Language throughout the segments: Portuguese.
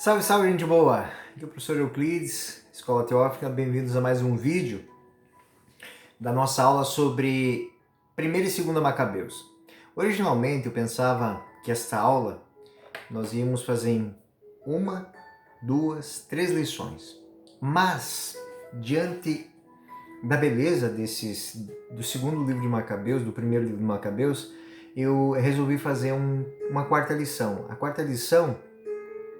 Salve, salve, gente boa! Aqui é o professor Euclides, Escola Teófica. Bem-vindos a mais um vídeo da nossa aula sobre 1ª e 2ª Macabeus. Originalmente eu pensava que esta aula nós íamos fazer em 1, 2, 3 lições. Mas, diante da beleza do 2º livro de Macabeus, do 1º livro de Macabeus, eu resolvi fazer uma 4ª lição. A 4ª lição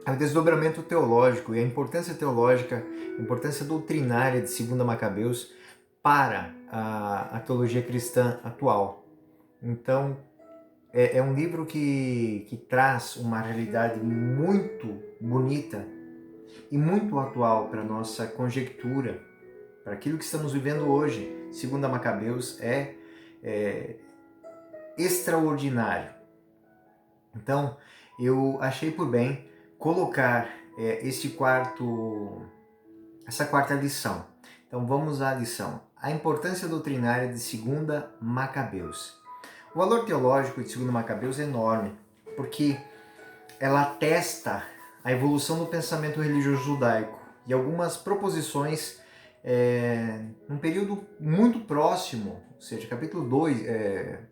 é o desdobramento teológico e a importância teológica, a importância doutrinária de 2ª Macabeus para a teologia cristã atual. Então, é um livro que traz uma realidade muito bonita e muito atual para a nossa conjectura, para aquilo que estamos vivendo hoje. 2ª Macabeus é extraordinário. Então, eu achei por bem colocar essa 4ª lição. Então vamos à lição. A importância doutrinária de 2ª Macabeus. O valor teológico de 2ª Macabeus é enorme, porque ela atesta a evolução do pensamento religioso judaico e algumas proposições num período muito próximo, ou seja,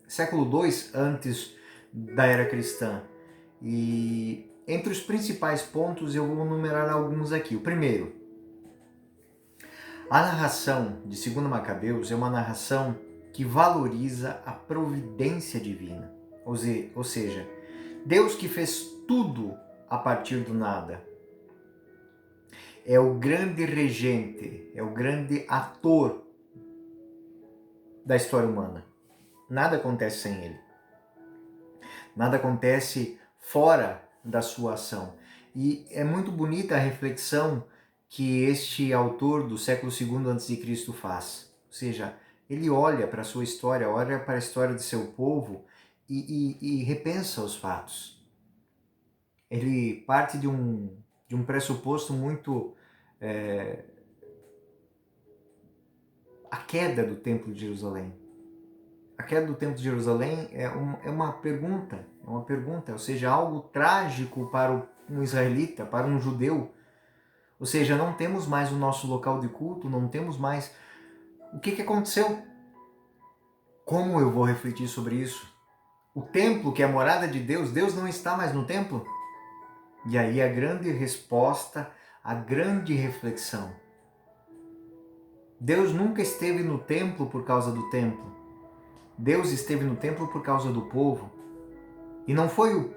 século II antes da era cristã. E entre os principais pontos eu vou numerar alguns aqui. O primeiro, a narração de 2ª Macabeus é uma narração que valoriza a providência divina. Ou seja, Deus que fez tudo a partir do nada. É o grande regente, é o grande ator da história humana. Nada acontece sem ele. Nada acontece fora da sua ação. E é muito bonita a reflexão que este autor do século II a.C. faz. Ou seja, ele olha para a sua história, olha para a história de seu povo e repensa os fatos. Ele parte de um pressuposto muito... a queda do Templo de Jerusalém. A queda do Templo de Jerusalém é uma pergunta, ou seja, algo trágico para um israelita, para um judeu. Ou seja, não temos mais o nosso local de culto, não temos mais... O que aconteceu? Como eu vou refletir sobre isso? O templo, que é a morada de Deus, Deus não está mais no templo? E aí a grande resposta, a grande reflexão. Deus nunca esteve no templo por causa do templo. Deus esteve no templo por causa do povo. E não foi o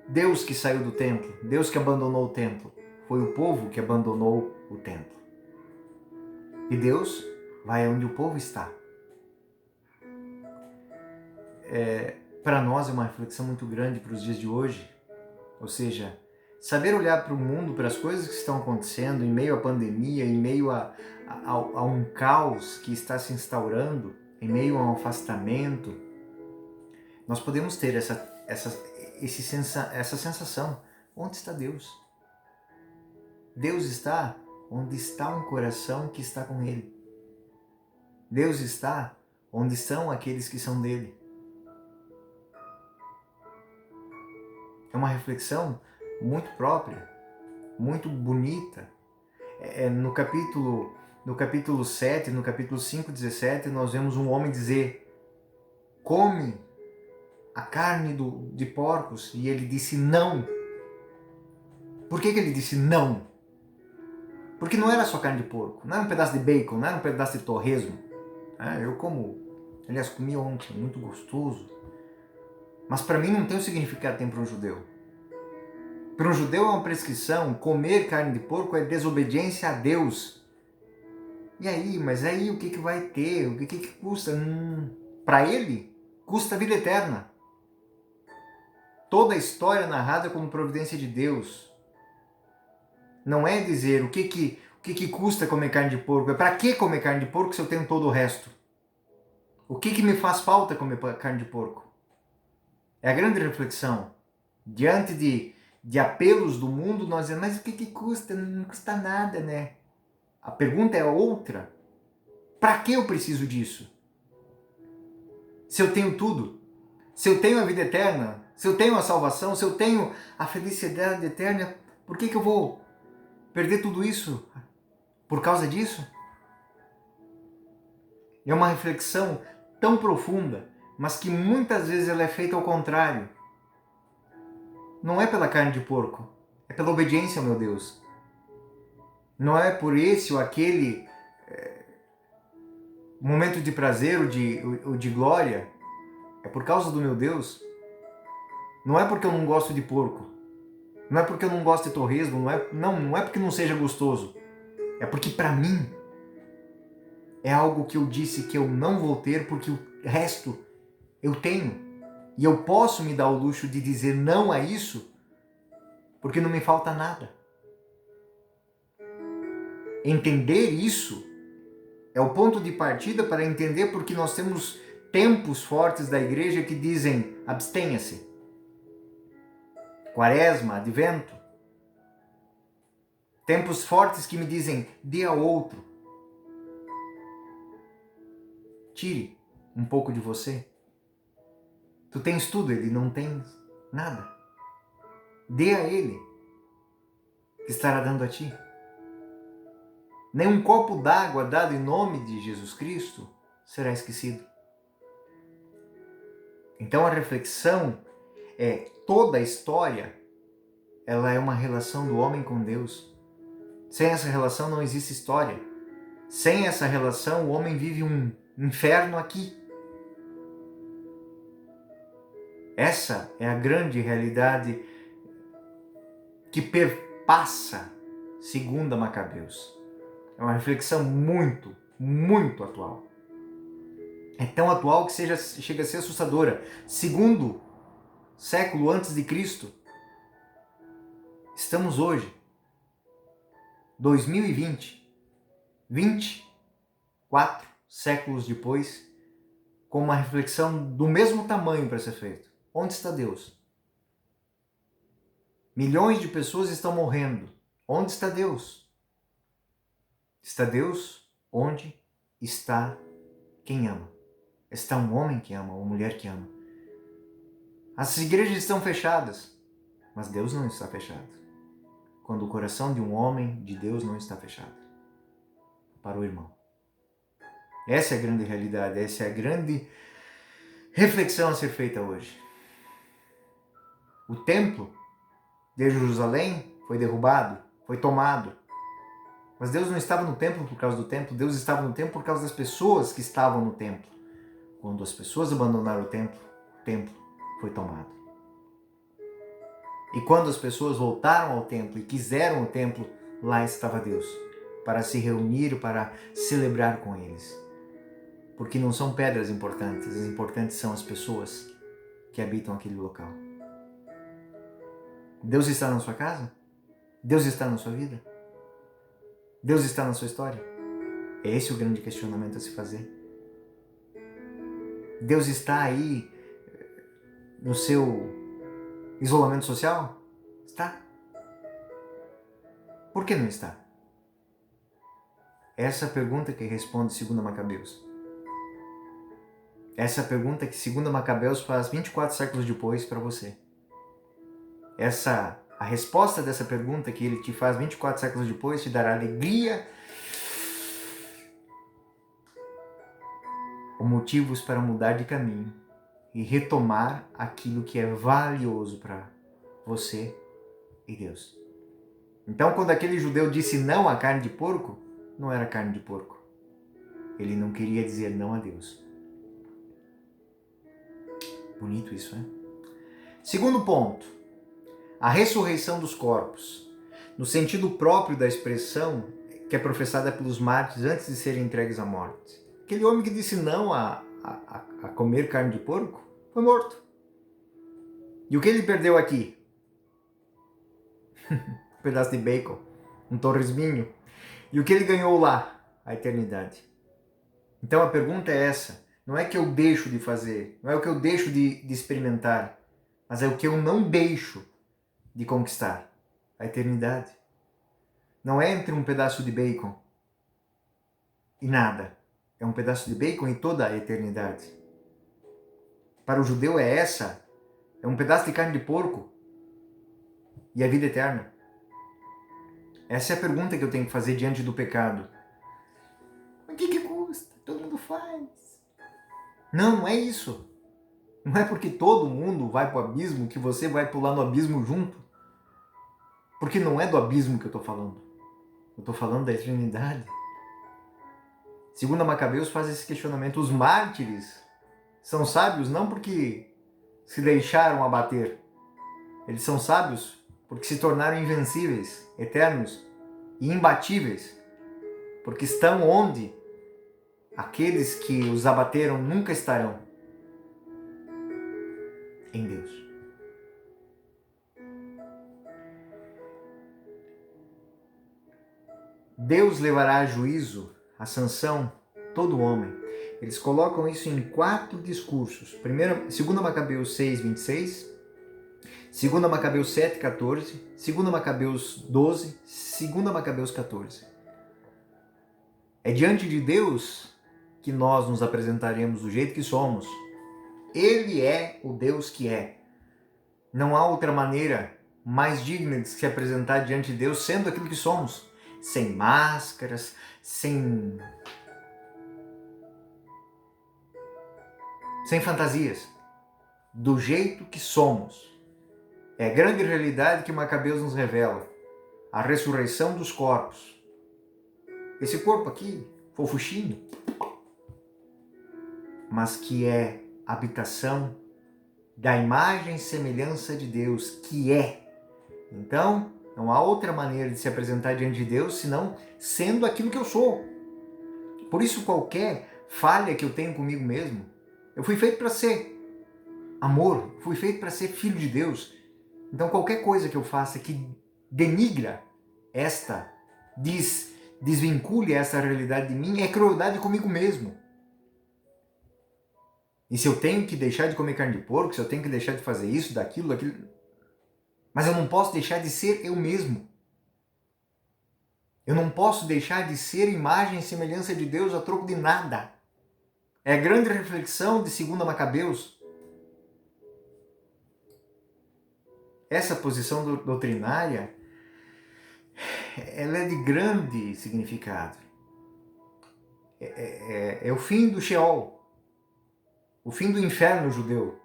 Deus que saiu do templo, Deus que abandonou o templo. Foi o povo que abandonou o templo. E Deus vai onde o povo está. Para nós é uma reflexão muito grande para os dias de hoje. Ou seja, saber olhar para o mundo, para as coisas que estão acontecendo em meio à pandemia, em meio a um caos que está se instaurando, em meio a um afastamento, nós podemos ter essa sensação. Onde está Deus? Deus está onde está um coração que está com Ele. Deus está onde estão aqueles que são dele. É uma reflexão muito própria, muito bonita. No capítulo 7, no capítulo 5, 17, nós vemos um homem dizer: come a carne de porcos, e ele disse não. Por que ele disse não? Porque não era só carne de porco, não era um pedaço de bacon, não era um pedaço de torresmo. Eu comi ontem, muito gostoso. Mas para mim não tem o significado que tem para um judeu. Para um judeu é uma prescrição, comer carne de porco é desobediência a Deus. E aí, mas aí o que vai ter? O que custa? Para ele, custa a vida eterna. Toda a história narrada como providência de Deus. Não é dizer o que custa comer carne de porco. É para que comer carne de porco se eu tenho todo o resto? O que me faz falta comer carne de porco? É a grande reflexão. Diante de apelos do mundo, nós dizemos, mas o que custa? Não custa nada, né? A pergunta é outra. Para que eu preciso disso? Se eu tenho tudo? Se eu tenho a vida eterna? Se eu tenho a salvação? Se eu tenho a felicidade eterna? Por que eu vou perder tudo isso por causa disso? É uma reflexão tão profunda, mas que muitas vezes ela é feita ao contrário. Não é pela carne de porco, é pela obediência ao meu Deus. Não é por esse ou aquele momento de prazer ou de glória, é por causa do meu Deus. Não é porque eu não gosto de porco, não é porque eu não gosto de torresmo, não é porque não seja gostoso, é porque para mim é algo que eu disse que eu não vou ter, porque o resto eu tenho. E eu posso me dar o luxo de dizer não a isso, porque não me falta nada. Entender isso é o ponto de partida para entender porque nós temos tempos fortes da igreja que dizem abstenha-se. Quaresma, advento. Tempos fortes que me dizem dê ao outro. Tire um pouco de você. Tu tens tudo, ele não tem nada. Dê a ele, que estará dando a ti. Nem um copo d'água dado em nome de Jesus Cristo será esquecido. Então a reflexão é toda a história, ela é uma relação do homem com Deus. Sem essa relação não existe história. Sem essa relação o homem vive um inferno aqui. Essa é a grande realidade que perpassa segunda Macabeus. É uma reflexão muito, muito atual. É tão atual que chega a ser assustadora. Segundo século antes de Cristo, estamos hoje, 2020, 24 séculos depois, com uma reflexão do mesmo tamanho para ser feita. Onde está Deus? Milhões de pessoas estão morrendo. Onde está Deus? Está Deus onde está quem ama. Está um homem que ama, uma mulher que ama. As igrejas estão fechadas, mas Deus não está fechado. Quando o coração de um homem de Deus não está fechado para o irmão. Essa é a grande realidade, essa é a grande reflexão a ser feita hoje. O templo de Jerusalém foi derrubado, foi tomado. Mas Deus não estava no templo por causa do templo, Deus estava no templo por causa das pessoas que estavam no templo. Quando as pessoas abandonaram o templo foi tomado. E quando as pessoas voltaram ao templo e quiseram o templo, lá estava Deus, para se reunir, para celebrar com eles. Porque não são pedras importantes, as importantes são as pessoas que habitam aquele local. Deus está na sua casa? Deus está na sua vida? Deus está na sua história? É esse o grande questionamento a se fazer. Deus está aí no seu isolamento social? Está. Por que não está? Essa é a pergunta que responde 2 Macabeus. Essa é a pergunta que 2 Macabeus faz 24 séculos depois para você. A resposta dessa pergunta que ele te faz 24 séculos depois te dará alegria ou motivos para mudar de caminho e retomar aquilo que é valioso para você e Deus. Então, quando aquele judeu disse não à carne de porco, não era carne de porco. Ele não queria dizer não a Deus. Bonito isso, né? Segundo ponto, a ressurreição dos corpos, no sentido próprio da expressão que é professada pelos mártires antes de serem entregues à morte. Aquele homem que disse não a comer carne de porco foi morto. E o que ele perdeu aqui? Um pedaço de bacon, um torresminho. E o que ele ganhou lá? A eternidade. Então a pergunta é essa. Não é que eu deixo de fazer, não é o que eu deixo de experimentar, mas é o que eu não deixo de conquistar. A eternidade. Não é entre um pedaço de bacon e nada. É um pedaço de bacon e toda a eternidade. Para o judeu é um pedaço de carne de porco e a vida eterna. Essa é a pergunta que eu tenho que fazer diante do pecado. O que custa? Todo mundo faz. Não é isso. Não é porque todo mundo vai para o abismo que você vai pular no abismo junto. Porque não é do abismo que eu estou falando. Eu estou falando da eternidade. Segundo Macabeus faz esse questionamento. Os mártires são sábios não porque se deixaram abater. Eles são sábios porque se tornaram invencíveis, eternos e imbatíveis. Porque estão onde aqueles que os abateram nunca estarão. Em Deus. Deus levará a juízo, a sanção, todo homem. Eles colocam isso em 4 discursos. 2 Macabeus 6, 26, 2 Macabeus 7, 14, 2 Macabeus 12, 2 Macabeus 14. É diante de Deus que nós nos apresentaremos do jeito que somos. Ele é o Deus que é. Não há outra maneira mais digna de se apresentar diante de Deus sendo aquilo que somos. Sem máscaras, sem fantasias. Do jeito que somos. É a grande realidade que Macabeus nos revela. A ressurreição dos corpos. Esse corpo aqui, fofuchinho, mas que é habitação da imagem e semelhança de Deus, que é. Então, não há outra maneira de se apresentar diante de Deus senão sendo aquilo que eu sou. Por isso, qualquer falha que eu tenho comigo mesmo, eu fui feito para ser amor, fui feito para ser filho de Deus. Então, qualquer coisa que eu faça que denigra esta, desvincule essa realidade de mim, é crueldade comigo mesmo. E se eu tenho que deixar de comer carne de porco, se eu tenho que deixar de fazer isso, daquilo, mas eu não posso deixar de ser eu mesmo. Eu não posso deixar de ser imagem e semelhança de Deus a troco de nada. É a grande reflexão de 2 Macabeus. Essa posição doutrinária, ela é de grande significado. É o fim do Sheol. O fim do inferno judeu.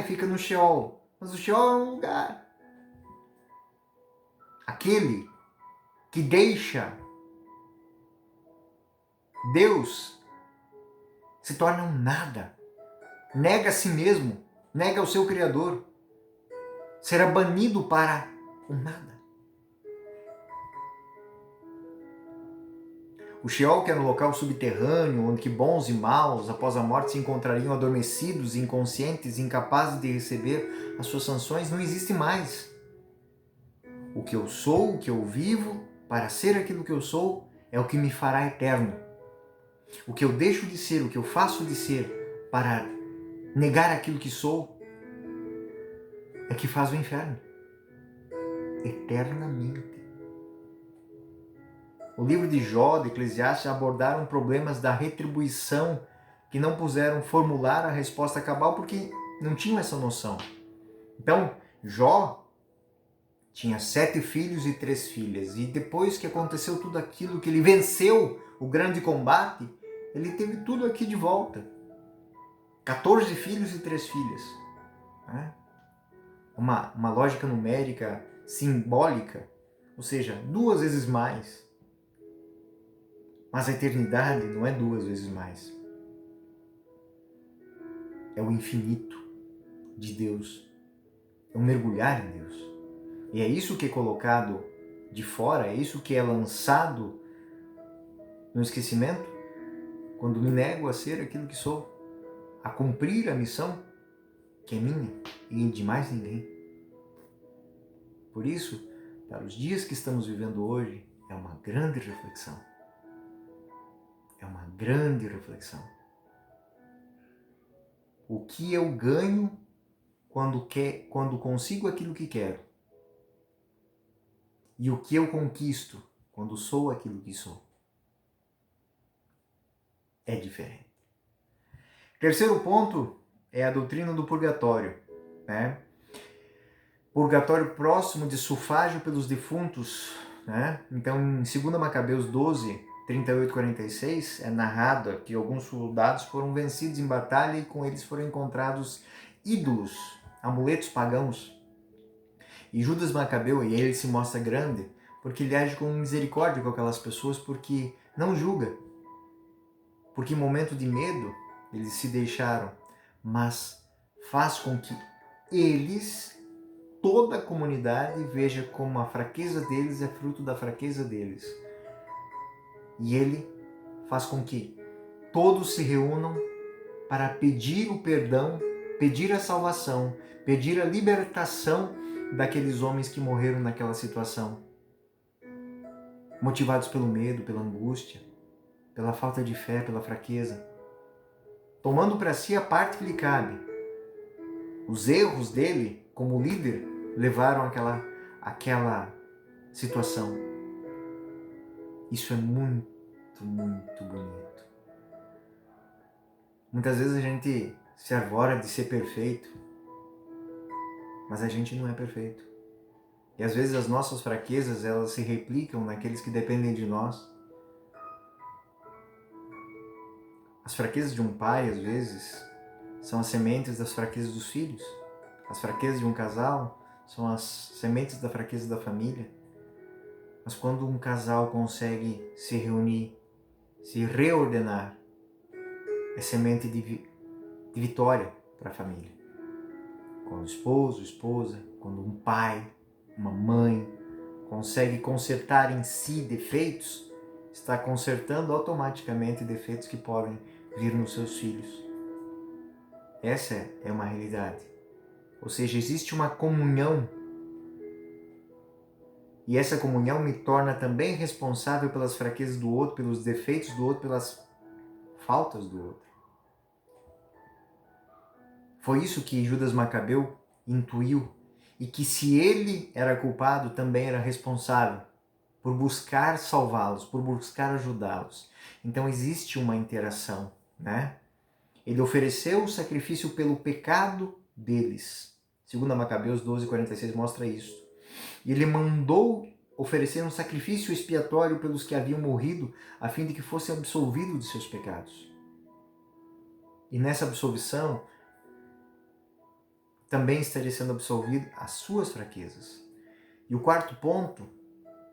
Fica no Sheol. Mas o Sheol é um lugar. Aquele que deixa Deus se torna um nada. Nega a si mesmo. Nega o seu Criador. Será banido para o nada. O Sheol, que era um local subterrâneo, onde que bons e maus, após a morte, se encontrariam adormecidos, inconscientes, incapazes de receber as suas sanções, não existe mais. O que eu sou, o que eu vivo, para ser aquilo que eu sou, é o que me fará eterno. O que eu deixo de ser, o que eu faço de ser, para negar aquilo que sou, é que faz o inferno. Eternamente. O livro de Jó, de Eclesiastes, abordaram problemas da retribuição que não puseram formular a resposta cabal porque não tinham essa noção. Então, Jó tinha 7 filhos e 3 filhas. E depois que aconteceu tudo aquilo, que ele venceu o grande combate, ele teve tudo aqui de volta. 14 filhos e 3 filhas. Uma lógica numérica simbólica, ou seja, 2 vezes mais. Mas a eternidade não é 2 vezes mais. É o infinito de Deus. É um mergulhar em Deus. E é isso que é colocado de fora, é isso que é lançado no esquecimento, quando me nego a ser aquilo que sou, a cumprir a missão que é minha e de mais ninguém. Por isso, para os dias que estamos vivendo hoje, é uma grande reflexão. É uma grande reflexão. O que eu ganho quando consigo aquilo que quero? E o que eu conquisto quando sou aquilo que sou? É diferente. Terceiro ponto é a doutrina do purgatório. Purgatório próximo de sufrágio pelos defuntos né? Então, em 2 Macabeus 12, 38 e 46, é narrado que alguns soldados foram vencidos em batalha e com eles foram encontrados ídolos, amuletos pagãos. E Judas Macabeu, e ele se mostra grande, porque ele age com misericórdia com aquelas pessoas, porque não julga. Porque em momento de medo, eles se deixaram, mas faz com que eles, toda a comunidade, veja como a fraqueza deles é fruto da fraqueza deles. E ele faz com que todos se reúnam para pedir o perdão, pedir a salvação, pedir a libertação daqueles homens que morreram naquela situação, motivados pelo medo, pela angústia, pela falta de fé, pela fraqueza, tomando para si a parte que lhe cabe. Os erros dele, como líder, levaram àquela situação. Isso é muito, muito bonito. Muitas vezes a gente se arvora de ser perfeito, mas a gente não é perfeito. E às vezes as nossas fraquezas, elas se replicam naqueles que dependem de nós. As fraquezas de um pai, às vezes, são as sementes das fraquezas dos filhos. As fraquezas de um casal são as sementes da fraqueza da família. Mas quando um casal consegue se reunir, se reordenar, é semente de vitória para a família. Quando o esposo, esposa, quando um pai, uma mãe consegue consertar em si defeitos, está consertando automaticamente defeitos que podem vir nos seus filhos. Essa é uma realidade. Ou seja, existe uma comunhão. E essa comunhão me torna também responsável pelas fraquezas do outro, pelos defeitos do outro, pelas faltas do outro. Foi isso que Judas Macabeu intuiu. E que se ele era culpado, também era responsável por buscar salvá-los, por buscar ajudá-los. Então existe uma interação, né? Ele ofereceu o sacrifício pelo pecado deles. 2 Macabeus 12, 46 mostra isso. E ele mandou oferecer um sacrifício expiatório pelos que haviam morrido, a fim de que fossem absolvidos de seus pecados. E nessa absolvição, também estaria sendo absolvido as suas fraquezas. E o quarto ponto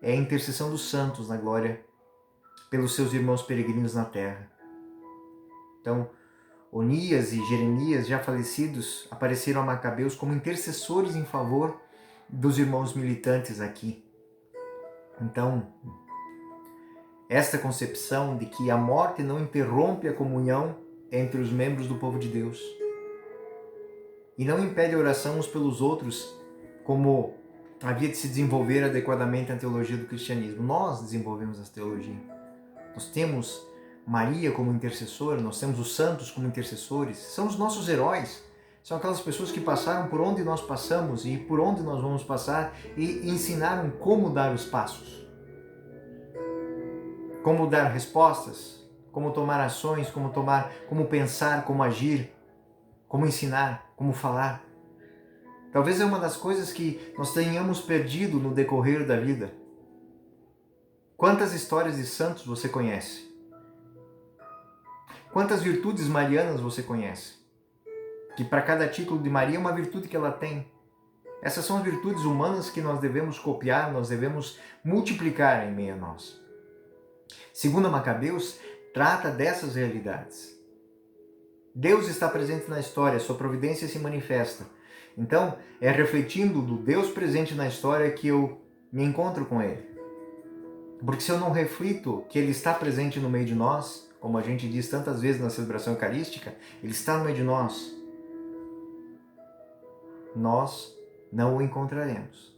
é a intercessão dos santos na glória pelos seus irmãos peregrinos na terra. Então, Onias e Jeremias, já falecidos, apareceram a Macabeus como intercessores em favor dos irmãos militantes aqui. Então, esta concepção de que a morte não interrompe a comunhão entre os membros do povo de Deus e não impede a oração uns pelos outros, como havia de se desenvolver adequadamente a teologia do cristianismo. Nós desenvolvemos essa teologia. Nós temos Maria como intercessora, nós temos os santos como intercessores, são os nossos heróis. São aquelas pessoas que passaram por onde nós passamos e por onde nós vamos passar e ensinaram como dar os passos. Como dar respostas, como tomar ações, como pensar, como agir, como ensinar, como falar. Talvez é uma das coisas que nós tenhamos perdido no decorrer da vida. Quantas histórias de santos você conhece? Quantas virtudes marianas você conhece? Que para cada título de Maria é uma virtude que ela tem. Essas são as virtudes humanas que nós devemos copiar, nós devemos multiplicar em meio a nós. 2 Macabeus trata dessas realidades. Deus está presente na história, sua providência se manifesta. Então, é refletindo do Deus presente na história que eu me encontro com Ele. Porque se eu não reflito que Ele está presente no meio de nós, como a gente diz tantas vezes na celebração eucarística, Ele está no meio de nós, nós não o encontraremos.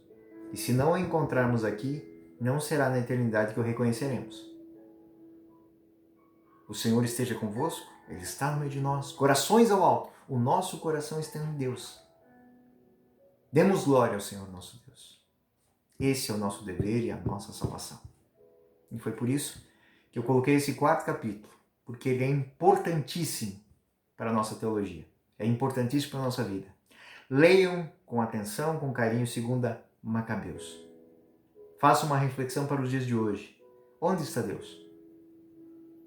E se não o encontrarmos aqui, não será na eternidade que o reconheceremos. O Senhor esteja convosco, Ele está no meio de nós. Corações ao alto, o nosso coração está em Deus. Demos glória ao Senhor nosso Deus. Esse é o nosso dever e a nossa salvação. E foi por isso que eu coloquei esse quarto capítulo, porque ele é importantíssimo para a nossa teologia. É importantíssimo para a nossa vida. Leiam com atenção, com carinho, 2 Macabeus. Faça uma reflexão para os dias de hoje. Onde está Deus?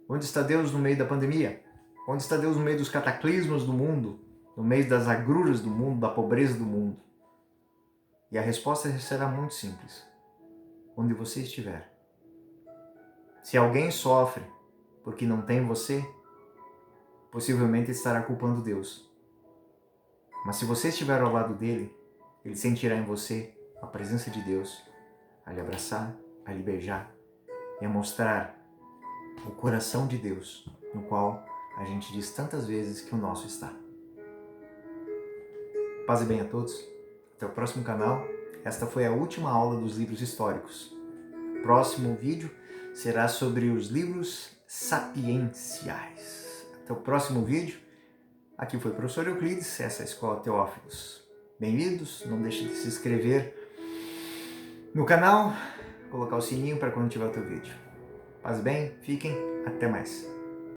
Onde está Deus no meio da pandemia? Onde está Deus no meio dos cataclismos do mundo? No meio das agruras do mundo, da pobreza do mundo? E a resposta será muito simples. Onde você estiver. Se alguém sofre porque não tem você, possivelmente estará culpando Deus. Mas se você estiver ao lado dele, ele sentirá em você a presença de Deus, a lhe abraçar, a lhe beijar e a mostrar o coração de Deus, no qual a gente diz tantas vezes que o nosso está. Paz e bem a todos. Até o próximo canal. Esta foi a última aula dos livros históricos. Próximo vídeo será sobre os livros sapienciais. Até o próximo vídeo. Aqui foi o professor Euclides, essa é a Escola Teófilos. Bem-vindos, não deixe de se inscrever no canal, colocar o sininho para quando tiver o teu vídeo. Paz bem, fiquem, até mais.